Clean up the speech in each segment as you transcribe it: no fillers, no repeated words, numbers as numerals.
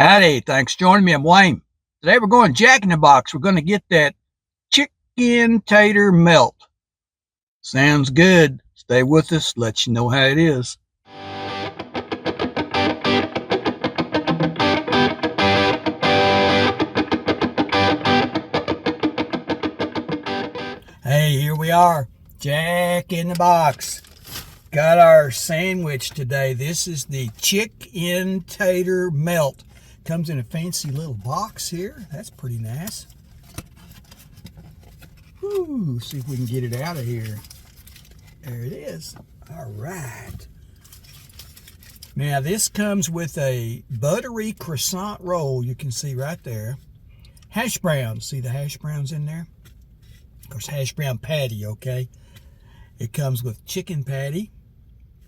Howdy, thanks for joining me. I'm Wayne. Today we're going Jack in the Box. We're going to get that Chick-N-Tater melt. Sounds good. Stay with us, let you know how it is. Hey, here we are. Jack in the Box. Got our sandwich today. This is the Chick-N-Tater melt. Comes in a fancy little box here. That's pretty nice. Whew, see if we can get it out of here. There it is. All right. Now this comes with a buttery croissant roll. You can see right there. Hash browns. See the hash browns in there? Of course, hash brown patty, okay? It comes with chicken patty,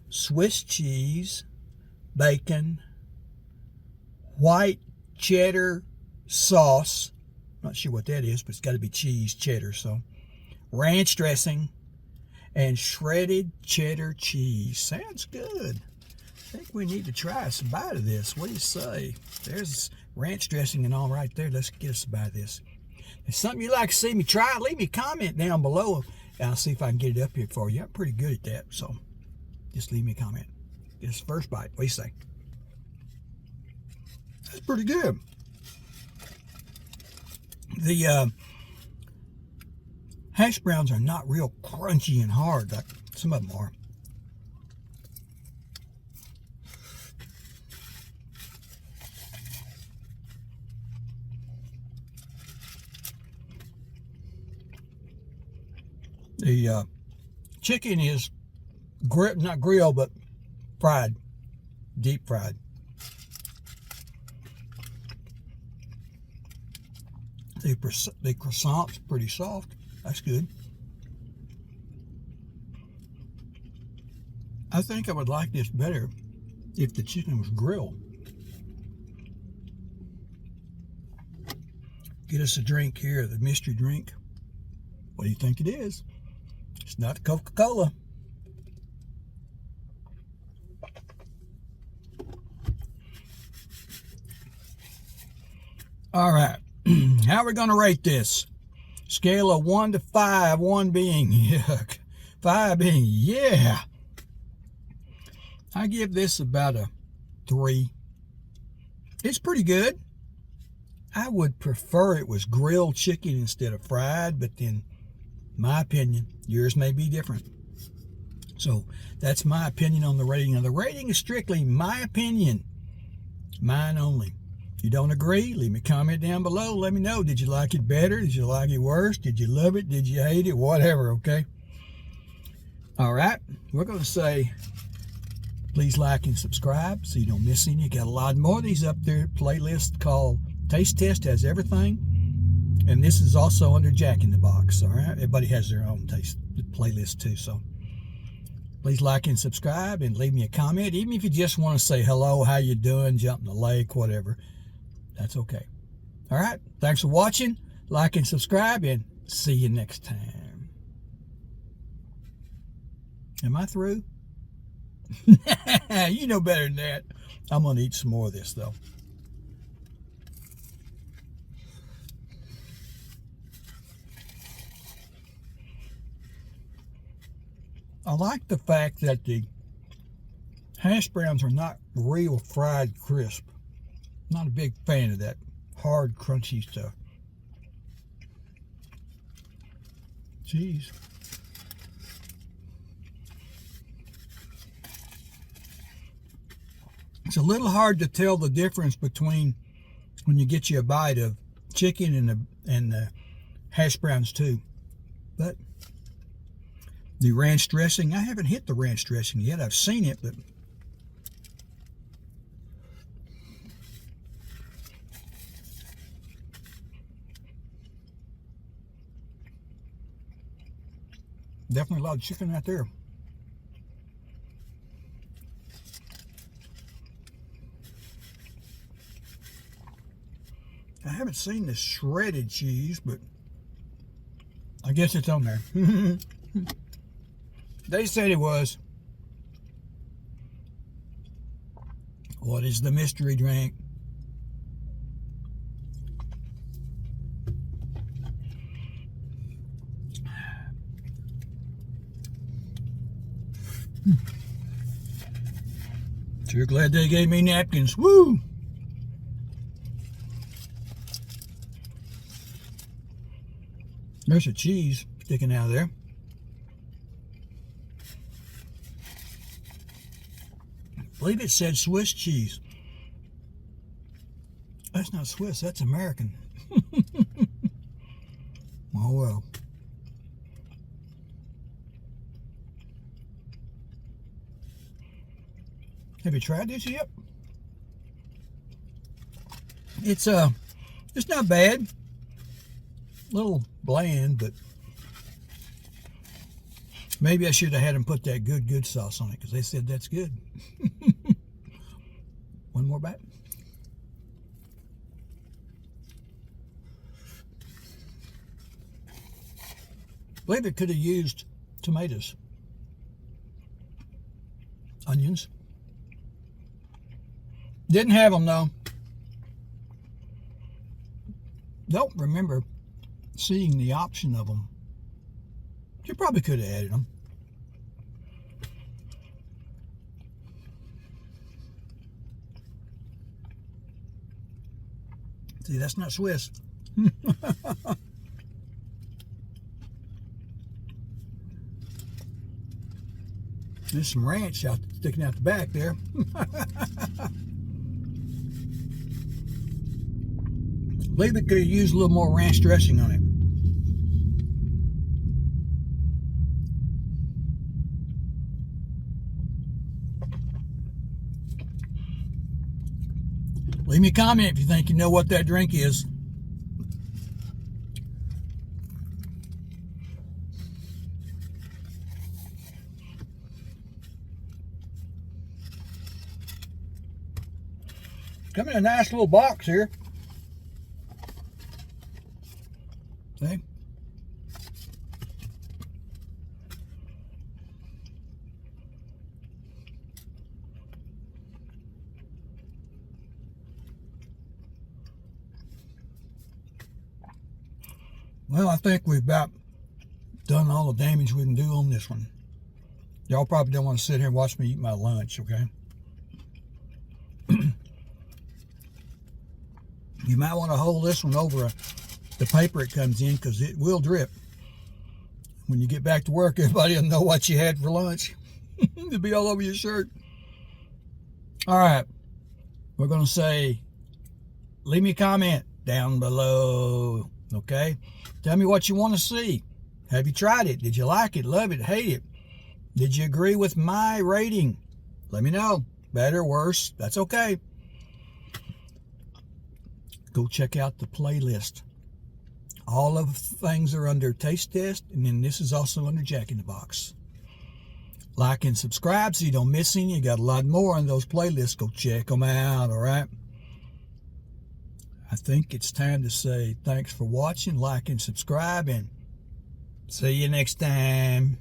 Swiss cheese, bacon, white cheddar sauce. Not sure what that is, but it's got to be cheese, cheddar. So, ranch dressing and shredded cheddar cheese. Sounds good. I think we need to try us a bite of this. What do you say? There's ranch dressing and all right there. Let's get us a bite of this. If it's something you'd like to see me try, leave me a comment down below. And I'll see if I can get it up here for you. I'm pretty good at that, so just leave me a comment. Get us first bite. What do you say? That's pretty good. The hash browns are not real crunchy and hard like some of them are. The chicken is not grilled, but fried, deep fried. The croissant's pretty soft. That's good. I think I would like this better if the chicken was grilled. Get us a drink here, the mystery drink. What do you think it is? It's not Coca-Cola. All right. How are we going to rate this? Scale of 1 to 5, 1 being yuck, 5 being yeah. I give this about a 3. It's pretty good. I would prefer it was grilled chicken instead of fried, but then my opinion, yours may be different. So that's my opinion on the rating. Now the rating is strictly my opinion, mine only. If you don't agree, leave me a comment down below. Let me know. Did you like it better? Did you like it worse? Did you love it? Did you hate it? Whatever, okay? All right. We're going to say please like and subscribe so you don't miss any. You got a lot more of these up there. Playlist called Taste Test has everything. And this is also under Jack in the Box, all right? Everybody has their own taste playlist too, so please like and subscribe and leave me a comment. Even if you just want to say hello, how you doing, jump in the lake, whatever. That's okay. All right. Thanks for watching. Like and subscribe, and see you next time. Am I through? You know better than that. I'm going to eat some more of this, though. I like the fact that the hash browns are not real fried crisp. Not a big fan of that hard, crunchy stuff. Jeez. It's a little hard to tell the difference between when you get you a bite of chicken and the hash browns too. But the ranch dressing, I haven't hit the ranch dressing yet. I've seen it, but definitely a lot of chicken right there. I haven't seen the shredded cheese, but I guess it's on there. They said it was. What is the mystery drink? Sure glad they gave me napkins. Woo! There's a cheese sticking out of there. I believe it said Swiss cheese. That's not Swiss, that's American. Oh well. Have you tried this yet? It's not bad. A little bland, but maybe I should have had them put that good sauce on it because they said that's good. One more bite. I believe it could have used tomatoes, onions. Didn't have them though. Don't remember seeing the option of them. You probably could have added them. See, that's not Swiss. There's some ranch sticking out the back there. I believe it could have used a little more ranch dressing on it. Leave me a comment if you think you know what that drink is. Come in a nice little box here. See? Well, I think we've about done all the damage we can do on this one. Y'all probably don't want to sit here and watch me eat my lunch, okay? You might want to hold this one over the paper it comes in because it will drip. When you get back to work, everybody will know what you had for lunch. It'll be all over your shirt. All right. We're going to say, leave me a comment down below, okay? Tell me what you want to see. Have you tried it? Did you like it, love it, hate it? Did you agree with my rating? Let me know. Better, worse, that's okay. Go check out the playlist. All of the things are under Taste Test, and then this is also under Jack in the Box. Like and subscribe so you don't miss any. You got a lot more on those playlists. Go check them out, all right? I think it's time to say thanks for watching, like and subscribe, and see you next time.